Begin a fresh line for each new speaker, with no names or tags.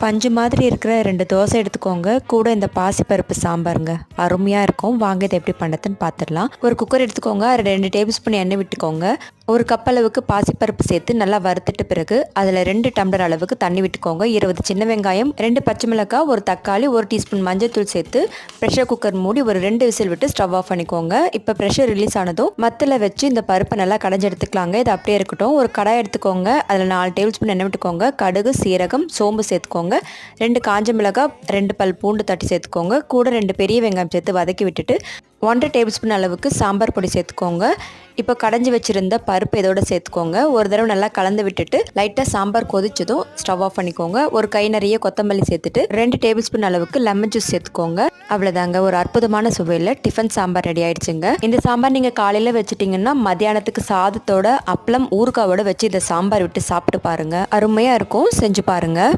பஞ்சு மாதிரி இருக்கிற 2 தோசை எடுத்துக்கோங்க. கூட இந்த பாசிப்பருப்பு சாம்பாருங்க. அருமையாக இருக்கும். வாங்க இதை எப்படி பண்ணுறதுன்னு பார்த்துடலாம். ஒரு குக்கர் எடுத்துக்கோங்க. அதில் 2 டேபிள் ஸ்பூன் எண்ணெய் விட்டுக்கோங்க. ஒரு கப் அளவுக்கு பாசிப்பருப்பு சேர்த்து நல்லா வறுத்துட்டு பிறகு அதில் 2 டம்ளர் அளவுக்கு தண்ணி விட்டுக்கோங்க. 20 சின்ன வெங்காயம், 2 பச்சை மிளகாய், ஒரு தக்காளி, 1 டீஸ்பூன் மஞ்சள்தூள் சேர்த்து ப்ரெஷர் குக்கர் மூடி ஒரு 2 விசில் விட்டு ஸ்டவ் ஆஃப் பண்ணிக்கோங்க. இப்போ ப்ரெஷர் ரிலீஸ் ஆனதும் மத்தில் வச்சு இந்த பருப்பை நல்லா கடைஞ்சி எடுத்துக்கலாங்க. இது அப்படியே இருக்கட்டும். ஒரு கடாய் எடுத்துக்கோங்க. அதில் 4 டேபிள் ஸ்பூன் எண்ணெய் விட்டுக்கோங்க. கடுகு, சீரகம், சோம்பு சேர்த்துக்கோங்க. 2 காஞ்ச மிளகாய், 2 பல் பூண்டு தட்டி சேர்த்துக்கோங்க. கூட 2 பெரிய வெங்காயம் சேர்த்து வதக்கி விட்டுட்டு 1 டேபிள் ஸ்பூன் அளவுக்கு சாம்பார் பொடி சேர்த்துக்கோங்க. இப்போ கடைஞ்சி வச்சுருந்த பருப்பு இதோட சேர்த்துக்கோங்க. ஒரு தடவை நல்லா கலந்து விட்டுட்டு லைட்டாக சாம்பார் கொதிச்சதும் ஸ்டவ் ஆஃப் பண்ணிக்கோங்க. ஒரு கை நிறைய கொத்தமல்லி சேர்த்துட்டு 2 டேபிள் ஸ்பூன் அளவுக்கு லெமன் ஜூஸ் சேர்த்துக்கோங்க. அவ்வளோதாங்க, ஒரு அற்புதமான சுவையில் டிஃபன் சாம்பார் ரெடி ஆயிடுச்சுங்க. இந்த சாம்பார் நீங்கள் காலையில் வச்சுட்டிங்கன்னா மத்தியானத்துக்கு சாதத்தோட அப்பளம் ஊறுகாவோட வச்சு இந்த சாம்பார் விட்டு சாப்பிட்டு பாருங்கள். அருமையாக இருக்கும். செஞ்சு பாருங்கள்.